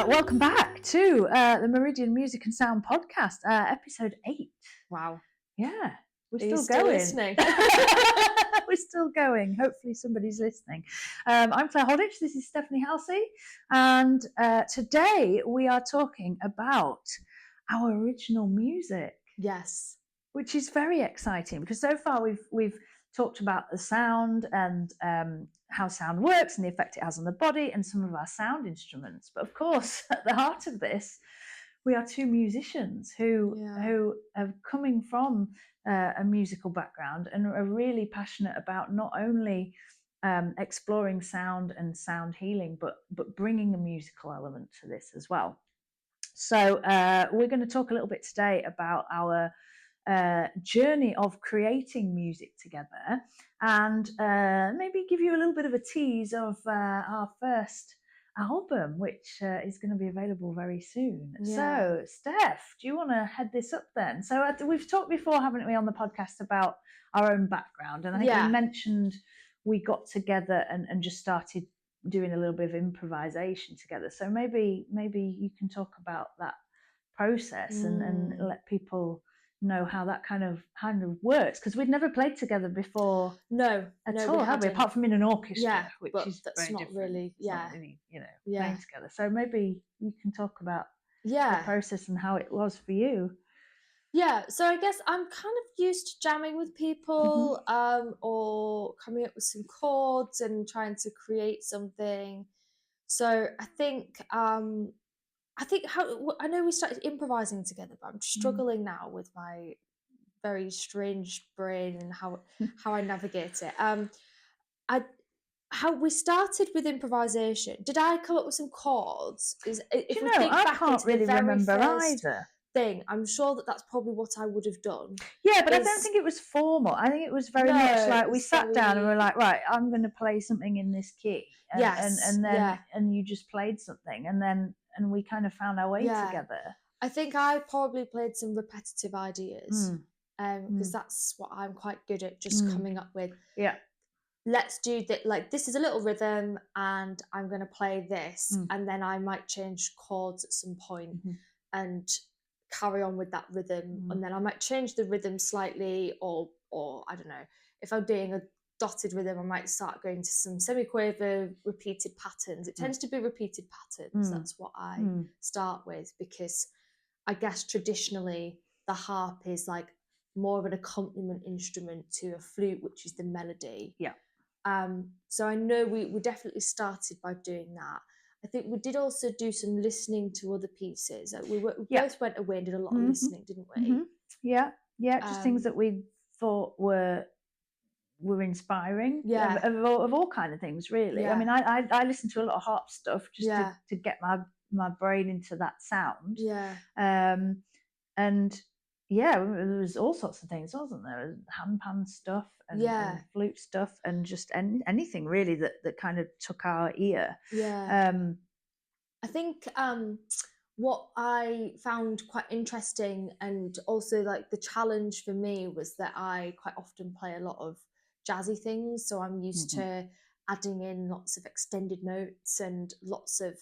Welcome back to the Meridian Music and Sound podcast, episode 8. Wow. Yeah, we're Are still going. Listening? We're still going. Hopefully somebody's listening. I'm Claire Holdich. This is Stephanie Halsey. And today we are talking about our original music. Yes. Which is very exciting because so far we've talked about the sound and how sound works and the effect it has on the body and some of our sound instruments. But of course, at the heart of this, we are two musicians who are coming from a musical background and are really passionate about not only exploring sound and sound healing, but bringing a musical element to this as well. So we're going to talk a little bit today about our journey of creating music together and maybe give you a little bit of a tease of our first album, which is going to be available very soon. So Steph, do you want to head this up then? So we've talked before, haven't we, on the podcast about our own background, and I think we mentioned we got together and just started doing a little bit of improvisation together. So maybe you can talk about that process and let people know how that kind of works, because we'd never played together before. At all, have we? Apart from in an orchestra, which is that's not different. Really, not really, playing together. So maybe you can talk about the process and how it was for you. Yeah, so I guess I'm kind of used to jamming with people, or coming up with some chords and trying to create something. So I think I know we started improvising together, but I'm struggling now with my very strange brain and how I navigate it. How we started with improvisation. Did I come up with some chords? I can't really remember either. Thing, I'm sure that's probably what I would have done. Yeah, but I don't think it was formal. I think it was very much like we sat down and we were like, right, I'm going to play something in this key, and you just played something, and we kind of found our way together. I think I probably played some repetitive ideas, because that's what I'm quite good at, just coming up with. Yeah. Let's do that. Like, this is a little rhythm, and I'm going to play this, and then I might change chords at some point, and carry on with that rhythm, and then I might change the rhythm slightly, or I don't know, if I'm doing a dotted rhythm, I might start going to some semiquaver repeated patterns. It tends to be repeated patterns. That's what I start with, because I guess traditionally the harp is like more of an accompaniment instrument to a flute, which is the melody. So I know we definitely started by doing that. I think we did also do some listening to other pieces. We both went away and did a lot of listening, didn't we? Yeah, just things that we thought were inspiring. Of all kind of things, really. I mean, I listened to a lot of harp stuff just to get my brain into that sound. And there was all sorts of things, wasn't there? Handpan stuff and flute stuff, and just anything really that kind of took our ear. I think what I found quite interesting, and also like the challenge for me, was that I quite often play a lot of jazzy things, so I'm used to adding in lots of extended notes and lots of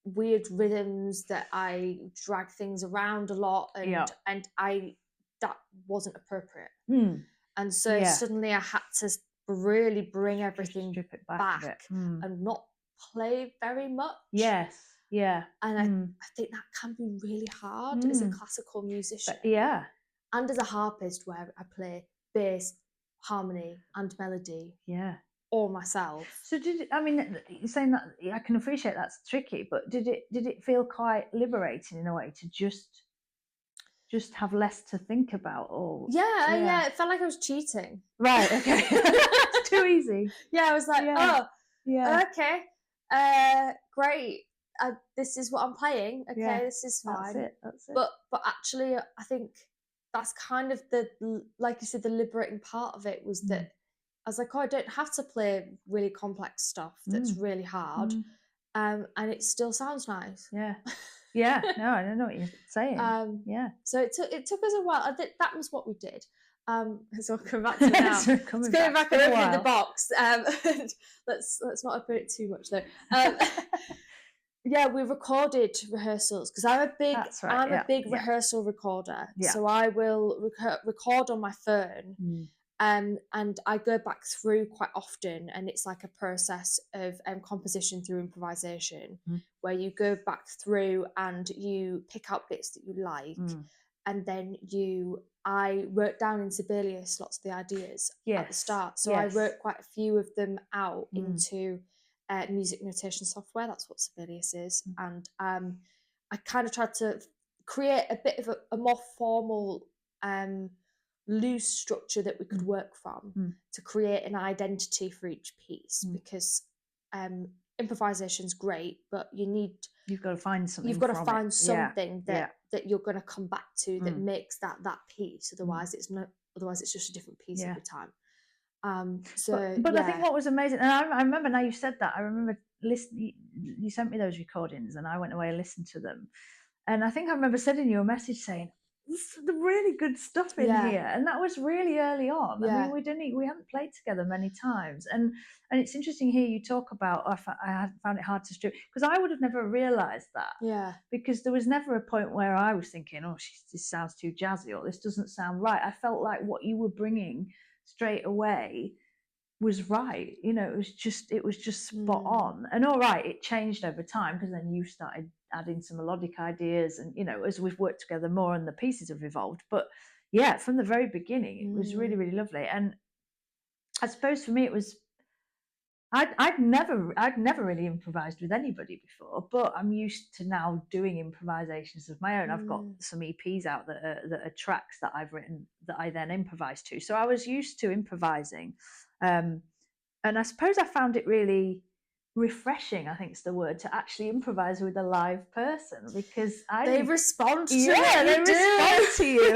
weird rhythms that I drag things around a lot, and that wasn't appropriate, and so suddenly I had to really bring everything strip it back and not play very much. And I think that can be really hard as a classical musician, and as a harpist, where I play bass, harmony and melody all myself. So saying that, I can appreciate that's tricky, but did it feel quite liberating in a way to just have less to think about? Or it felt like I was cheating. Right, okay. It's too easy. I was like, okay, great, this is what I'm playing, this is fine. That's it. But actually I think that's kind of the, like you said, the liberating part of it was that I was like, I don't have to play really complex stuff that's really hard, and it still sounds nice. No, I don't know what you're saying. So it took us a while. I think that was what we did. So I'll come back to it now. Let's go back and open the box. Let's not open it too much though. Yeah, we recorded rehearsals because That's right. I'm a Yeah. big Yeah. rehearsal recorder. Yeah. So I will record on my phone, and I go back through quite often, and it's like a process of composition through improvisation, where you go back through and you pick out bits that you like, and then I wrote down in Sibelius lots of the ideas at the start. So I wrote quite a few of them out into music notation software. That's what Sibelius is. And I kind of tried to create a bit of a more formal, loose structure that we could work from to create an identity for each piece, because improvisation's great, but you've got to find something. You've got to find something that you're going to come back to that makes that piece. Otherwise, it's just a different piece every time. But I think what was amazing, and I remember, now you said that, I remember listening. You sent me those recordings, and I went away and listened to them. And I think I remember sending you a message saying, "This is the really good stuff in here," and that was really early on. I mean, we hadn't played together many times, and it's interesting here you talk about. I found it hard to strip, because I would have never realised that. Yeah. Because there was never a point where I was thinking, "Oh, this sounds too jazzy," or "This doesn't sound right." I felt like what you were bringing straight away was right. It was just spot on. And all right, it changed over time, because then you started adding some melodic ideas, and as we've worked together more and the pieces have evolved. But yeah, from the very beginning, it was really, really lovely. And I suppose for me, it was, I'd never really improvised with anybody before, but I'm used to now doing improvisations of my own. I've got some EPs out that are tracks that I've written that I then improvise to. So I was used to improvising, and I suppose I found it really refreshing, I think is the word, to actually improvise with a live person, because they respond to respond to you,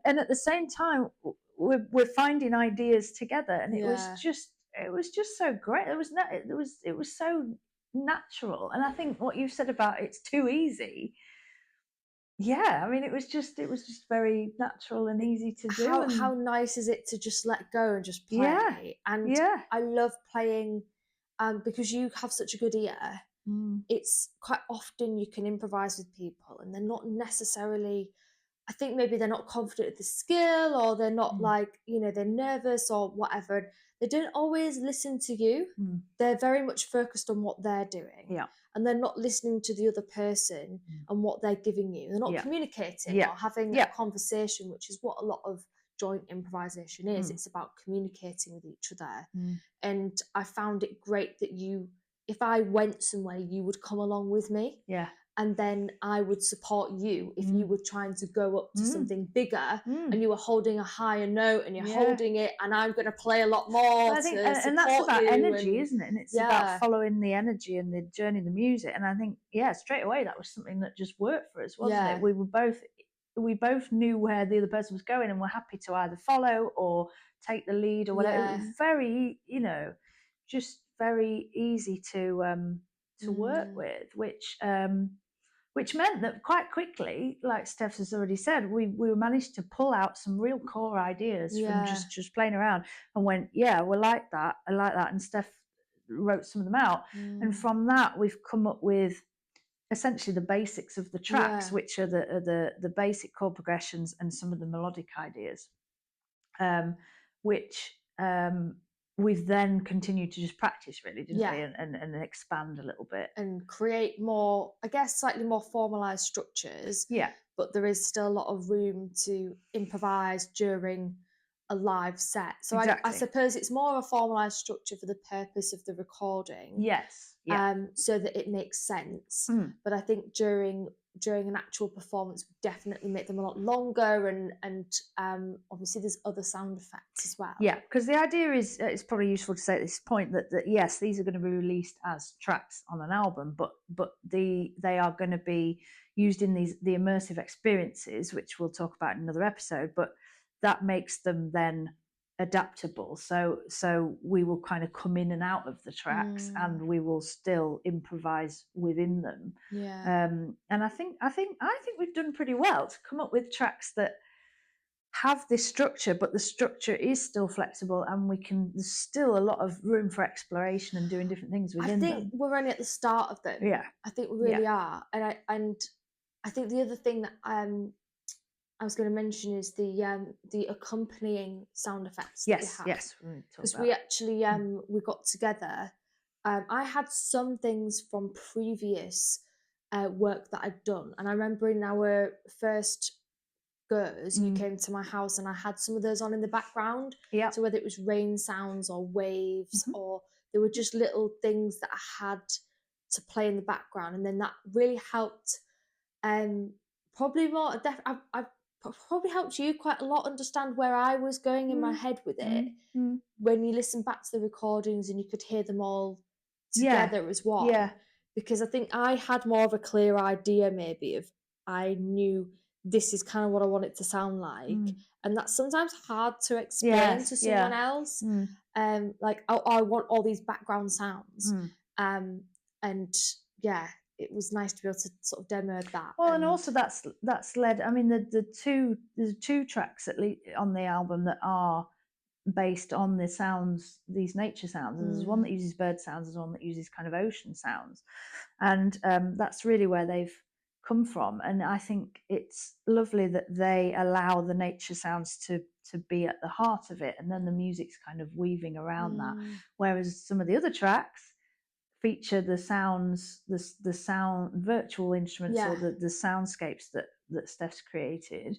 and at the same time we're finding ideas together, and it was just so great. It was so natural. And I think what you said about it's too easy, I mean, it was just very natural and easy to do. How nice is it to just let go and just play? And I love playing, because you have such a good ear. It's quite often you can improvise with people and they're not necessarily, I think maybe they're not confident with the skill, or they're not like, they're nervous or whatever. They don't always listen to you. They're very much focused on what they're doing. And they're not listening to the other person and what they're giving you. They're not communicating or having a conversation, which is what a lot of joint improvisation is. It's about communicating with each other. And I found it great that if I went somewhere, you would come along with me. And then I would support you if you were trying to go up to something bigger, and you were holding a higher note and you're holding it, and I'm going to play a lot more. I think, and that's about energy, isn't it? And it's about following the energy and the journey of the music. And I think, straight away that was something that just worked for us, wasn't it? We both knew where the other person was going, and were happy to either follow or take the lead or whatever. It was very, just very easy to work with, which meant that quite quickly, like Steph has already said, we managed to pull out some real core ideas from just playing around, and went, we like that, I like that, and Steph wrote some of them out. And from that, we've come up with essentially the basics of the tracks, which are the basic chord progressions and some of the melodic ideas, which we've then continued to just practice, really, didn't we? And expand a little bit and create more, I guess, slightly more formalized structures. But there is still a lot of room to improvise during a live set. So I suppose it's more of a formalized structure for the purpose of the recording. So that it makes sense. But I think during an actual performance, we definitely make them a lot longer, and obviously there's other sound effects as well. Because the idea is, it's probably useful to say at this point that yes, these are going to be released as tracks on an album, but they are going to be used in the immersive experiences, which we'll talk about in another episode. But that makes them then adaptable, so we will kind of come in and out of the tracks, and we will still improvise within them. And I think we've done pretty well to come up with tracks that have this structure, but the structure is still flexible, and there's still a lot of room for exploration and doing different things I within think them. we're only at the start of them. Yeah. I think we really are. And I think the other thing that I was going to mention is the accompanying sound effects that we have. Yes, because we actually we got together. I had some things from previous work that I'd done, and I remember in our first goes, you came to my house, and I had some of those on in the background. Yeah. So whether it was rain sounds or waves, or there were just little things that I had to play in the background, and then that really helped. Probably more. I've probably helped you quite a lot understand where I was going in my head with it. When you listen back to the recordings and you could hear them all together as one. Yeah. Because I think I had more of a clear idea, maybe, of I knew this is kind of what I want it to sound like, and that's sometimes hard to explain to someone else. Like, oh, I want all these background sounds, and yeah, it was nice to be able to sort of demo that. Well, and also that's led. I mean, there's two tracks at least on the album that are based on the sounds, these nature sounds. And there's one that uses bird sounds, there's one that uses kind of ocean sounds, and that's really where they've come from. And I think it's lovely that they allow the nature sounds to be at the heart of it, and then the music's kind of weaving around that. Whereas some of the other tracks feature the sounds, the sound virtual instruments, or the soundscapes that Steph's created.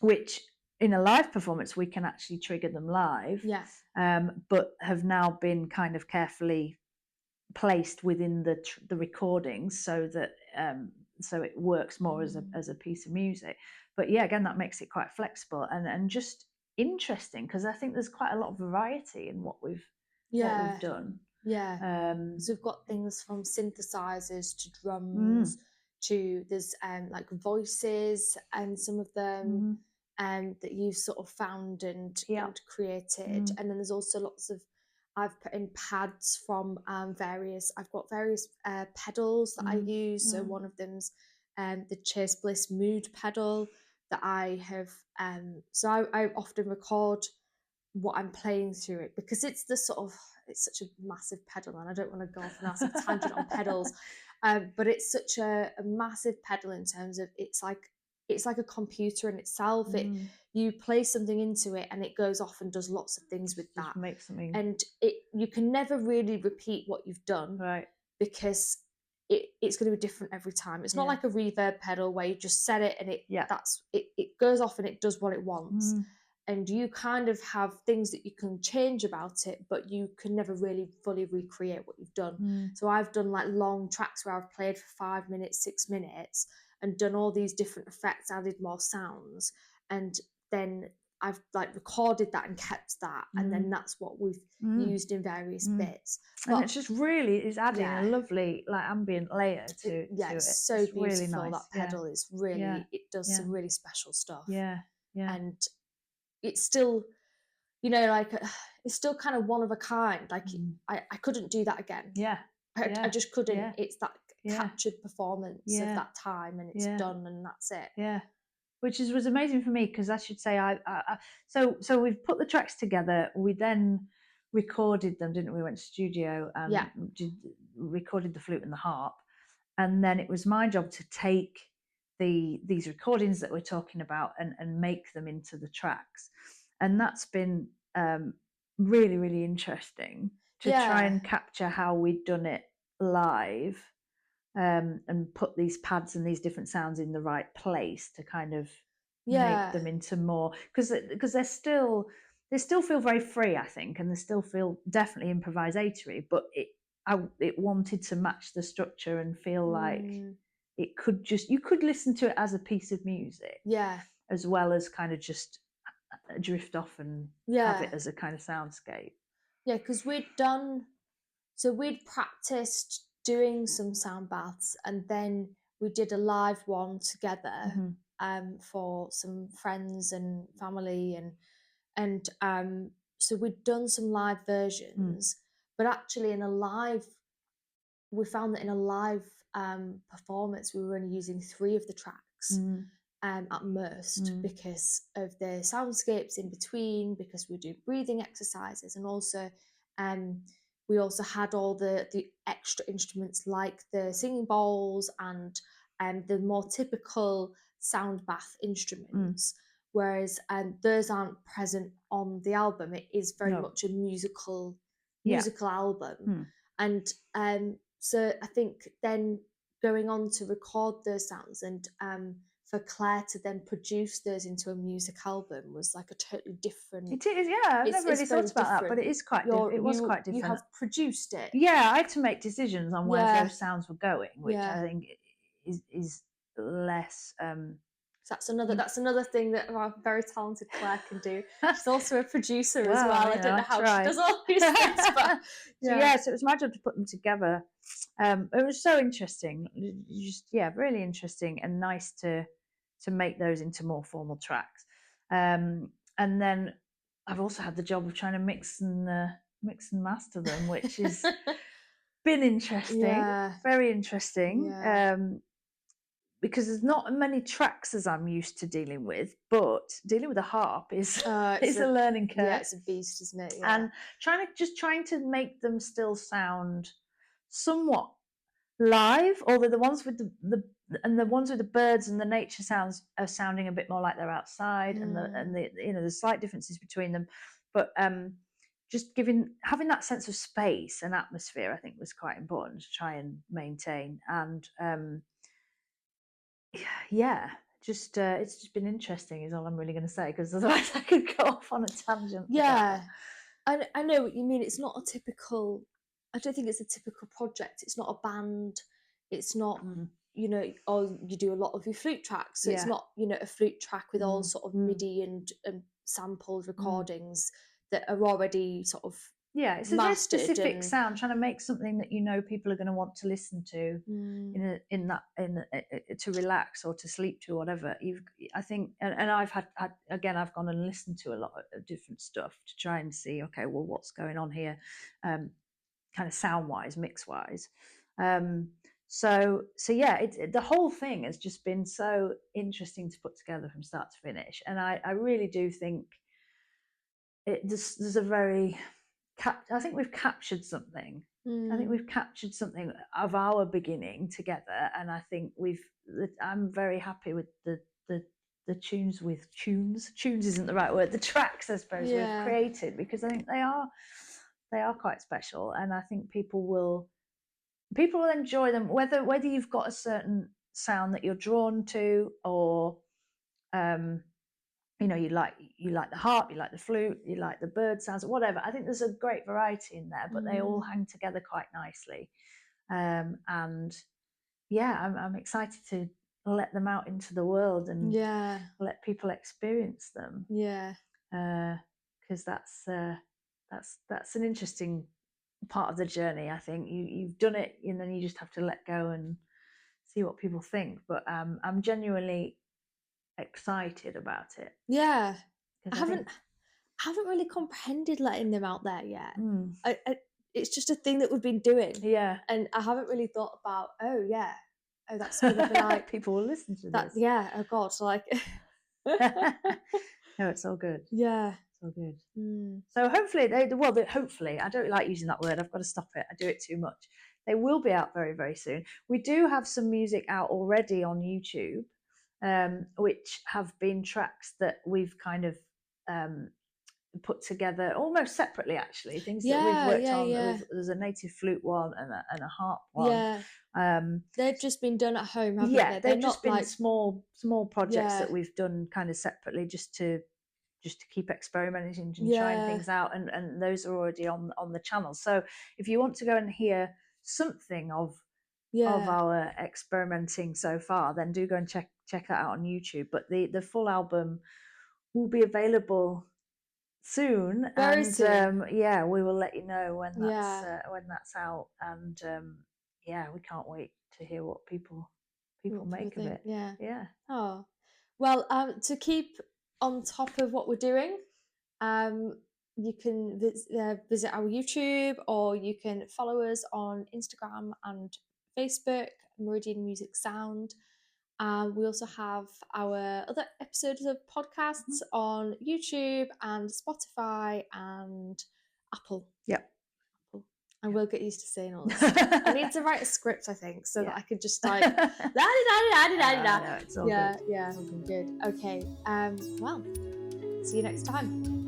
Which in a live performance we can actually trigger them live. But have now been kind of carefully placed within the recordings so that so it works more as a piece of music. But yeah, again, that makes it quite flexible and just interesting, because I think there's quite a lot of variety in what we've done. So we've got things from synthesizers to drums to there's like voices, and some of them that you've sort of found and created. And then there's also lots of, I've put in pads from various, I've got various pedals that I use. So one of them's the Chase Bliss mood pedal that I have. So I often record what I'm playing through it, because it's the sort of, it's such a massive pedal, and I don't want to go off on a massive tangent on pedals, but it's such a massive pedal in terms of it's like a computer in itself. You play something into it and it goes off and does lots of things with that. Makes something, and you can never really repeat what you've done, right? Because it's going to be different every time. It's not like a reverb pedal where you just set it and it goes off and it does what it wants. And you kind of have things that you can change about it, but you can never really fully recreate what you've done. So I've done like long tracks where I've played for 5 minutes, 6 minutes, and done all these different effects, added more sounds, and then I've like recorded that and kept that, and then that's what we've used in various bits. And it's just really is adding a lovely like ambient layer to it. It's so it's beautiful. Really nice. That pedal is really it does some really special stuff. And it's still, you know, like it's still kind of one of a kind. Like I couldn't do that again. I just couldn't. It's that captured performance of that time, and it's done, and that's it. Which was amazing for me, because I should say so we've put the tracks together. We then recorded them, didn't we? Went to studio and recorded the flute and the harp, and then it was my job to take these recordings that we're talking about and make them into the tracks. And that's been really, really interesting to try and capture how we'd done it live, and put these pads and these different sounds in the right place to kind of make them into more, because they still feel very free, I think, and they still feel definitely improvisatory, but it wanted to match the structure and feel like it could just, you could listen to it as a piece of music, as well as kind of just drift off and have it as a kind of soundscape. Because we'd practiced doing some sound baths, and then we did a live one together for some friends and family, and so we'd done some live versions, but actually we found that in a live performance we were only using 3 of the tracks, at Merst because of the soundscapes in between, because we do breathing exercises, and also we also had all the extra instruments like the singing bowls and the more typical sound bath instruments. Whereas those aren't present on the album. It is very much a musical album. And so I think then going on to record those sounds and for Claire to then produce those into a music album was like a totally different. It is, yeah. I've never really thought about that, but it is quite. It was quite different. You have produced it. Yeah, I had to make decisions on where those sounds were going, which I think is less. So that's another thing that our very talented Claire can do. She's also a producer as well. I don't know how she does all these things, but so it was my job to put them together. It was so interesting, just really interesting and nice to make those into more formal tracks. And then I've also had the job of trying to mix and master them, which has been interesting, very interesting. Because there's not many tracks as I'm used to dealing with, but dealing with a harp is a learning curve. Yeah, it's a beast, isn't it? Yeah. And trying to make them still sound somewhat live, although the ones with the ones with the birds and the nature sounds are sounding a bit more like they're outside, and the the slight differences between them, but just having that sense of space and atmosphere, I think, was quite important to try and maintain. And it's just been interesting is all I'm really going to say, because otherwise I could go off on a tangent. I know what you mean. It's not a typical, I don't think it's a typical project. It's not a band. It's not, or you do a lot of your flute tracks. So it's not, a flute track with all sort of MIDI and sampled recordings that are already sort of it's a very specific sound, trying to make something that people are going to want to listen to to relax or to sleep to, whatever. I think, and I've I've gone and listened to a lot of different stuff to try and see, okay, well, what's going on here, kind of sound wise, mix wise. So the whole thing has just been so interesting to put together from start to finish, and I really do think there's a very I think we've captured something. I think we've captured something of our beginning together, and I think I'm very happy with the tunes. Tunes isn't the right word. The tracks, I suppose, we've created, because I think they are quite special, and I think people will enjoy them, whether you've got a certain sound that you're drawn to, or you like the harp, you like the flute, you like the bird sounds, whatever. I think there's a great variety in there, but they all hang together quite nicely. And I'm excited to let them out into the world and let people experience them. Because that's an interesting part of the journey. I think you've done it, and then you just have to let go and see what people think. But I'm genuinely excited about it. I haven't really comprehended letting them out there yet. It's just a thing that we've been doing, and I haven't really thought about that's gonna be like people will listen to that. This. Oh god, so like no, it's all good. It's all good. So hopefully hopefully, I don't like using that word, I've got to stop it, I do it too much. They will be out very, very soon. We do have some music out already on YouTube, which have been tracks that we've kind of put together almost separately, actually, things that we've worked on. There's a native flute one and a harp one. They've just been done at home, haven't they? They've just been like small projects that we've done kind of separately, just to keep experimenting and trying things out, and those are already on the channel. So if you want to go and hear something of our experimenting so far, then do go and check that out on YouTube. But the full album will be available soon, very soon. We will let you know when that's out, and we can't wait to hear what people make of it. Oh well, to keep on top of what we're doing, you can visit our YouTube, or you can follow us on Instagram and Facebook, Meridian Music Sound. We also have our other episodes of podcasts on YouTube and Spotify and Apple. Yep. And we'll get used to saying all this. I need to write a script, I think, so that I could just like It's all good. Yeah, good. Okay. Well, see you next time.